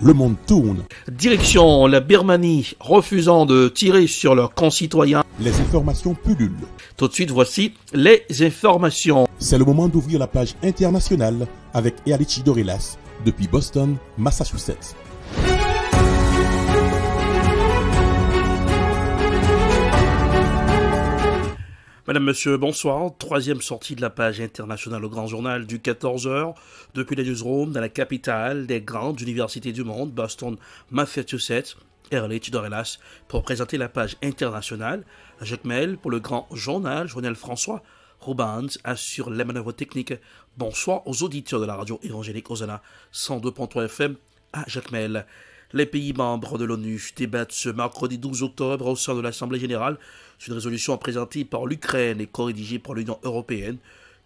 le monde tourne. Direction la Birmanie, refusant de tirer sur leurs concitoyens. Les informations pullulent. Tout de suite, voici les informations. C'est le moment d'ouvrir la page internationale avec Ealichi Dorelas depuis Boston, Massachusetts. Madame, Monsieur, bonsoir. Troisième sortie de la page internationale au Grand Journal du 14h depuis la newsroom dans la capitale des grandes universités du monde, Boston, Massachusetts. Ealichi Dorelas pour présenter la page internationale. Jacques Mel pour le Grand Journal. Journal François Roubans assure les manœuvres techniques. Bonsoir aux auditeurs de la radio évangélique Hosanna 102.3 FM à Jacques Mel. Les pays membres de l'ONU débattent ce mercredi 12 octobre au sein de l'Assemblée générale sur une résolution présentée par l'Ukraine et co-rédigée par l'Union européenne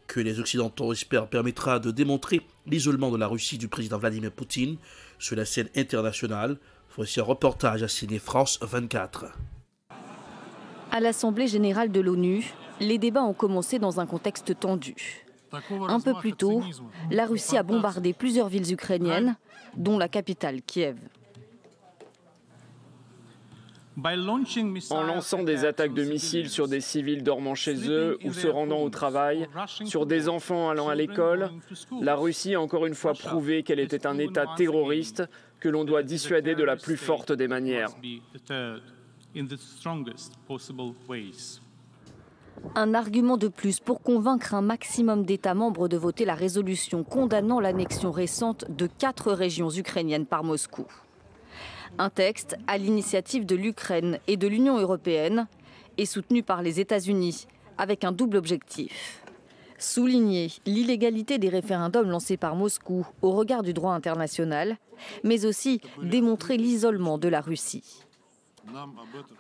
que les Occidentaux espèrent permettra de démontrer l'isolement de la Russie du président Vladimir Poutine sur la scène internationale. Voici un reportage à signer France 24. À l'Assemblée générale de l'ONU, les débats ont commencé dans un contexte tendu. Un peu plus tôt, la Russie a bombardé plusieurs villes ukrainiennes, dont la capitale Kiev. En lançant des attaques de missiles sur des civils dormant chez eux ou se rendant au travail, sur des enfants allant à l'école, la Russie a encore une fois prouvé qu'elle était un État terroriste que l'on doit dissuader de la plus forte des manières. Un argument de plus pour convaincre un maximum d'États membres de voter la résolution condamnant l'annexion récente de 4 régions ukrainiennes par Moscou. Un texte à l'initiative de l'Ukraine et de l'Union européenne et soutenu par les États-Unis avec un double objectif. Souligner l'illégalité des référendums lancés par Moscou au regard du droit international, mais aussi démontrer l'isolement de la Russie.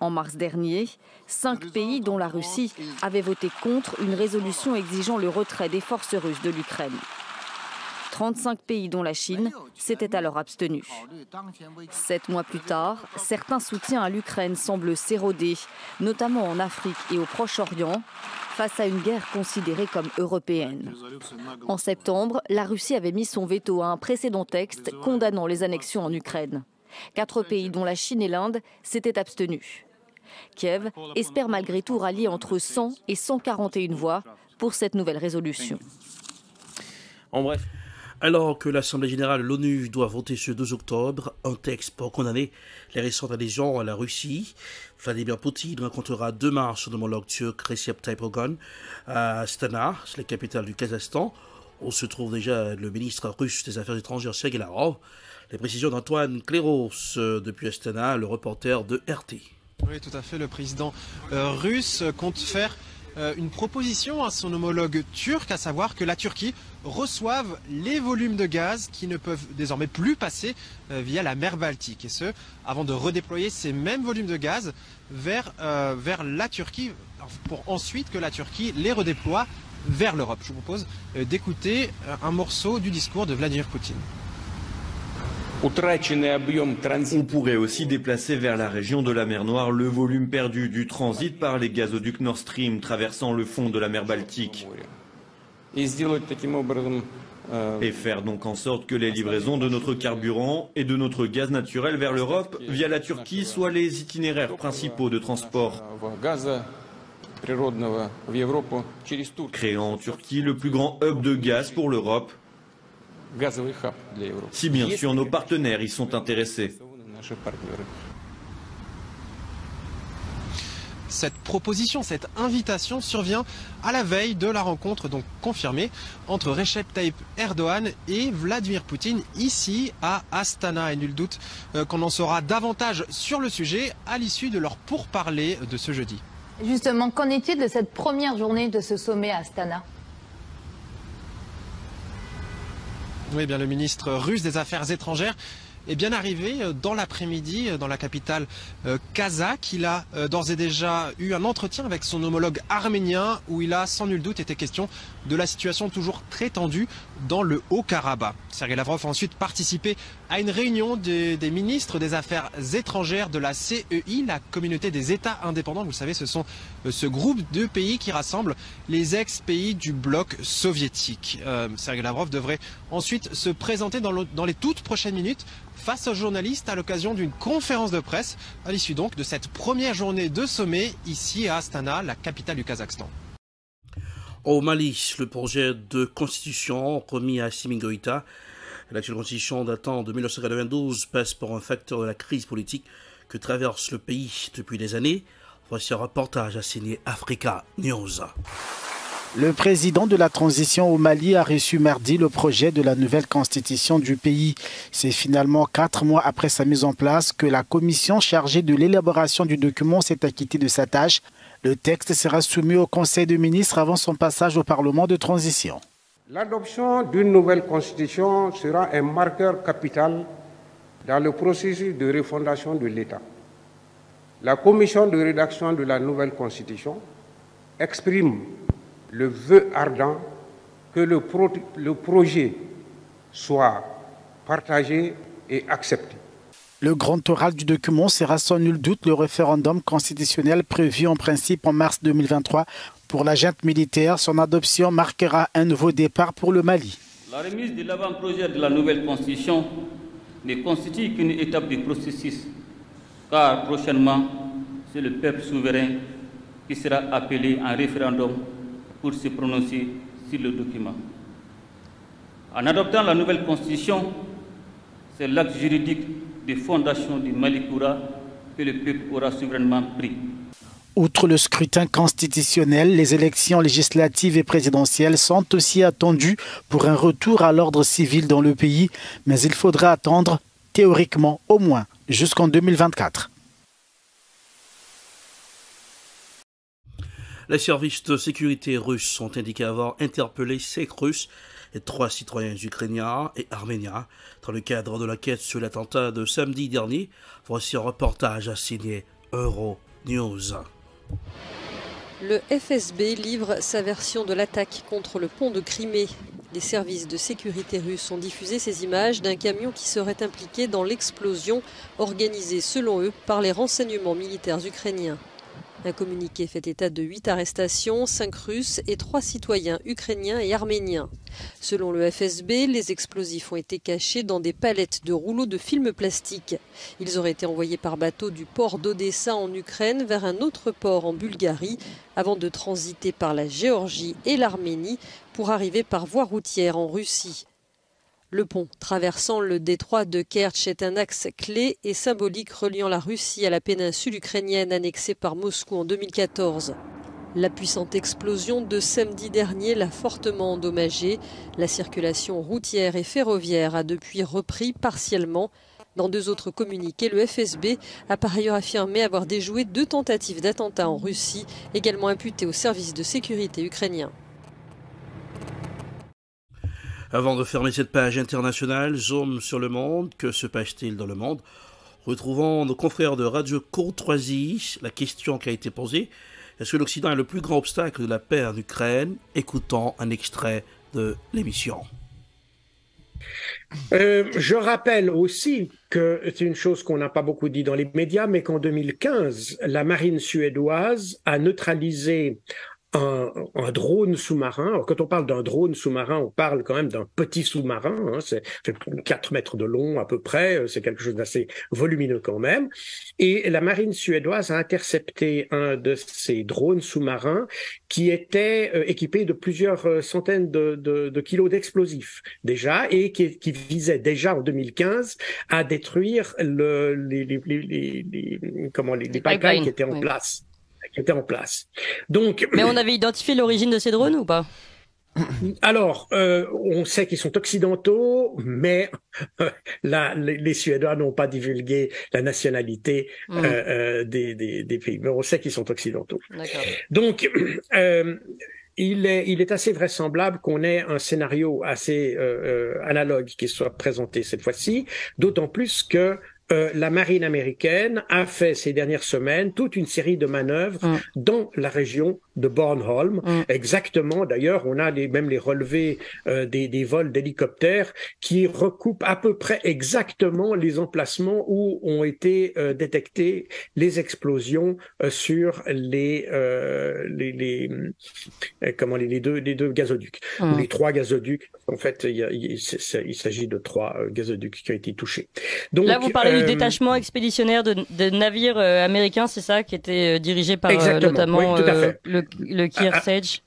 En mars dernier, 5 pays, dont la Russie, avaient voté contre une résolution exigeant le retrait des forces russes de l'Ukraine. 35 pays, dont la Chine, s'étaient alors abstenus. 7 mois plus tard, certains soutiens à l'Ukraine semblent s'éroder, notamment en Afrique et au Proche-Orient, face à une guerre considérée comme européenne. En septembre, la Russie avait mis son veto à un précédent texte condamnant les annexions en Ukraine. 4 pays, dont la Chine et l'Inde, s'étaient abstenus. Kiev espère malgré tout rallier entre 100 et 141 voix pour cette nouvelle résolution. En bref. Alors que l'Assemblée générale de l'ONU doit voter ce 2 octobre un texte pour condamner les récentes adhésions à la Russie, Vladimir Poutine rencontrera demain son homologue turc Recep Tayyip Erdogan à Astana, la capitale du Kazakhstan, où se trouve déjà le ministre russe des Affaires étrangères Sergei Lavrov. Les précisions d'Antoine Cléros depuis Astana, le reporter de RT. Oui, tout à fait. Le président russe compte faire une proposition à son homologue turc, à savoir que la Turquie reçoive les volumes de gaz qui ne peuvent désormais plus passer via la mer Baltique. Et ce, avant de redéployer ces mêmes volumes de gaz vers la Turquie, pour ensuite que la Turquie les redéploie vers l'Europe. Je vous propose d'écouter un morceau du discours de Vladimir Poutine. On pourrait aussi déplacer vers la région de la mer Noire le volume perdu du transit par les gazoducs Nord Stream traversant le fond de la mer Baltique. Et faire donc en sorte que les livraisons de notre carburant et de notre gaz naturel vers l'Europe via la Turquie soient les itinéraires principaux de transport. Créant en Turquie le plus grand hub de gaz pour l'Europe, si bien sûr nos partenaires y sont intéressés. Cette proposition, cette invitation survient à la veille de la rencontre donc confirmée entre Recep Tayyip Erdogan et Vladimir Poutine ici à Astana. Et nul doute qu'on en saura davantage sur le sujet à l'issue de leur pourparlers de ce jeudi. Justement, qu'en est-il de cette première journée de ce sommet à Astana ? Oui, bien, le ministre russe des Affaires étrangères est bien arrivé dans l'après-midi dans la capitale kazakh. Il a d'ores et déjà eu un entretien avec son homologue arménien où il a sans nul doute été question de la situation toujours très tendue dans le Haut-Karabakh. Sergei Lavrov a ensuite participé à une réunion des ministres des Affaires étrangères de la CEI, la communauté des États indépendants. Vous le savez, ce sont ce groupe de pays qui rassemble les ex-pays du bloc soviétique. Sergei Lavrov devrait ensuite se présenter dans les toutes prochaines minutes face aux journalistes à l'occasion d'une conférence de presse, à l'issue donc de cette première journée de sommet ici à Astana, la capitale du Kazakhstan. Au Mali, le projet de constitution remis à Assimi Goïta, l'actuelle constitution datant de 1992, passe pour un facteur de la crise politique que traverse le pays depuis des années. Voici un reportage à signer Africa News. Le président de la transition au Mali a reçu mardi le projet de la nouvelle constitution du pays. C'est finalement 4 mois après sa mise en place que la commission chargée de l'élaboration du document s'est acquittée de sa tâche. Le texte sera soumis au Conseil des ministres avant son passage au Parlement de transition. L'adoption d'une nouvelle constitution sera un marqueur capital dans le processus de refondation de l'État. La commission de rédaction de la nouvelle constitution exprime le vœu ardent que le projet soit partagé et accepté. Le grand oral du document sera sans nul doute le référendum constitutionnel prévu en principe en mars 2023. Pour la junte militaire, son adoption marquera un nouveau départ pour le Mali. La remise de l'avant-projet de la nouvelle constitution ne constitue qu'une étape du processus, car prochainement, c'est le peuple souverain qui sera appelé en référendum pour se prononcer sur le document. En adoptant la nouvelle constitution, c'est l'acte juridique de fondation du Malikoura que le peuple aura souverainement pris. Outre le scrutin constitutionnel, les élections législatives et présidentielles sont aussi attendues pour un retour à l'ordre civil dans le pays, mais il faudra attendre, théoriquement au moins, jusqu'en 2024. Les services de sécurité russes ont indiqué avoir interpellé 5 Russes et 3 citoyens ukrainiens et arméniens dans le cadre de l'enquête sur l'attentat de samedi dernier. Voici un reportage à signer Euronews. Le FSB livre sa version de l'attaque contre le pont de Crimée. Les services de sécurité russes ont diffusé ces images d'un camion qui serait impliqué dans l'explosion organisée selon eux par les renseignements militaires ukrainiens. Un communiqué fait état de 8 arrestations, 5 Russes et 3 citoyens ukrainiens et arméniens. Selon le FSB, les explosifs ont été cachés dans des palettes de rouleaux de film plastique. Ils auraient été envoyés par bateau du port d'Odessa en Ukraine vers un autre port en Bulgarie, avant de transiter par la Géorgie et l'Arménie pour arriver par voie routière en Russie. Le pont traversant le détroit de Kertch est un axe clé et symbolique reliant la Russie à la péninsule ukrainienne annexée par Moscou en 2014. La puissante explosion de samedi dernier l'a fortement endommagée. La circulation routière et ferroviaire a depuis repris partiellement. Dans 2 autres communiqués, le FSB a par ailleurs affirmé avoir déjoué 2 tentatives d'attentat en Russie, également imputées aux services de sécurité ukrainiens. Avant de fermer cette page internationale, zoom sur le monde. Que se passe-t-il dans le monde? Retrouvons nos confrères de Radio Courtoisie. La question qui a été posée: est-ce que l'Occident est le plus grand obstacle de la paix en Ukraine? Écoutons un extrait de l'émission. Je rappelle aussi que c'est une chose qu'on n'a pas beaucoup dit dans les médias, mais qu'en 2015, la marine suédoise a neutralisé un drone sous-marin. Alors, quand on parle d'un drone sous-marin, on parle quand même d'un petit sous-marin, hein, c'est 4 mètres de long à peu près, c'est quelque chose d'assez volumineux quand même. Et la marine suédoise a intercepté un de ces drones sous-marins qui était équipé de plusieurs centaines de kilos d'explosifs déjà, et qui visait déjà en 2015 à détruire les pipelines qui étaient en place. Donc, mais on avait identifié l'origine de ces drones ou pas? Alors, on sait qu'ils sont occidentaux, mais les Suédois n'ont pas divulgué la nationalité des pays. Mais on sait qu'ils sont occidentaux. Donc, il est assez vraisemblable qu'on ait un scénario assez analogue qui soit présenté cette fois-ci, d'autant plus que la marine américaine a fait ces dernières semaines toute une série de manœuvres dans la région de Bornholm. Exactement, d'ailleurs, on a même les relevés des vols d'hélicoptères qui recoupent à peu près exactement les emplacements où ont été détectées les explosions sur les deux gazoducs, ou les 3 gazoducs. En fait, il s'agit de 3 gazoducs qui ont été touchés. Donc, là, vous parlez du détachement expéditionnaire de navires américains, c'est ça, qui était dirigé par notamment le Kearsarge.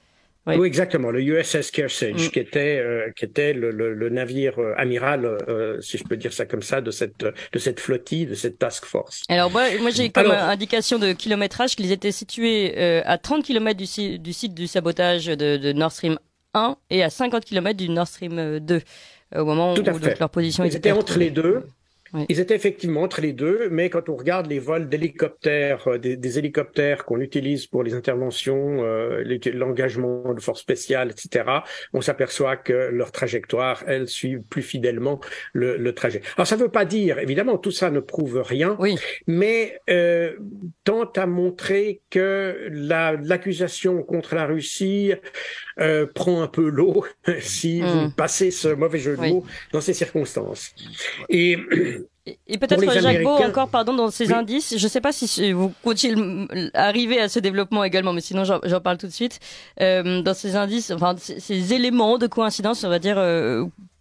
Oui. Oui, exactement, le USS Kearsarge, qui était le navire amiral, si je peux dire ça comme ça, de cette flottille, de cette task force. Alors moi j'ai comme indication de kilométrage qu'ils étaient situés à 30 km du site du sabotage de Nord Stream 1 et à 50 km du Nord Stream 2 au moment où donc, leur position était entre les deux. Oui. Ils étaient effectivement entre les deux, mais quand on regarde les vols d'hélicoptères, des hélicoptères qu'on utilise pour les interventions, l'engagement de forces spéciales, etc., on s'aperçoit que leur trajectoire, elle, suit plus fidèlement le trajet. Alors ça ne veut pas dire, évidemment, tout ça ne prouve rien, mais tend à montrer que l'accusation contre la Russie prend un peu l'eau si vous passez ce mauvais jeu de mots dans ces circonstances. Et peut-être Jacques Beau encore, pardon, dans ces indices, je ne sais pas si vous comptiez arriver à ce développement également, mais sinon j'en parle tout de suite. Dans ces indices, enfin ces éléments de coïncidence, on va dire,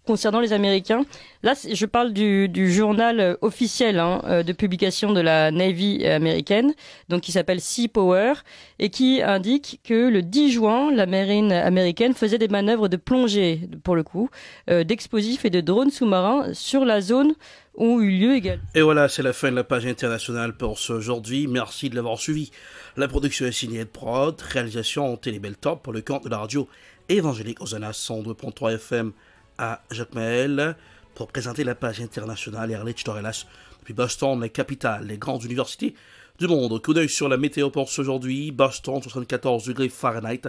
concernant les Américains. Là, je parle du journal officiel de publication de la Navy américaine, donc qui s'appelle Sea Power, et qui indique que le 10 juin, la marine américaine faisait des manœuvres de plongée, pour le coup, d'explosifs et de drones sous-marins sur la zone où eut lieu également. Et voilà, c'est la fin de la page internationale pour ce aujourd'hui. Merci de l'avoir suivi. La production est signée de Prod, réalisation Télébel Top pour le compte de la radio évangélique Hosanna 102.3 FM à Jacmel pour présenter la page internationale Erlich Dorelas depuis Boston, la capitale, les grandes universités du monde. Coup d'œil sur la météo pour aujourd'hui. Boston, 74 degrés Fahrenheit,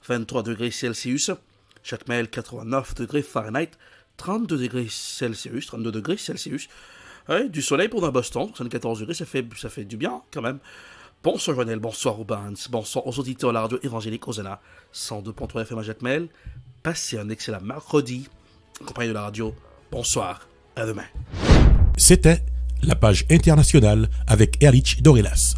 23 degrés Celsius. Jacmel, 89 degrés Fahrenheit, 32 degrés Celsius. 32 degrés Celsius. Ouais, du soleil pour dans Boston, 74 degrés, ça fait du bien quand même. Bonsoir Joannel, bonsoir Rubens, bonsoir aux auditeurs de la radio évangélique Hosanna 102.3 FM à Jacmel. Passez un excellent mercredi. Compagnie de la radio, bonsoir, à demain. C'était la page internationale avec Erlich Dorelas.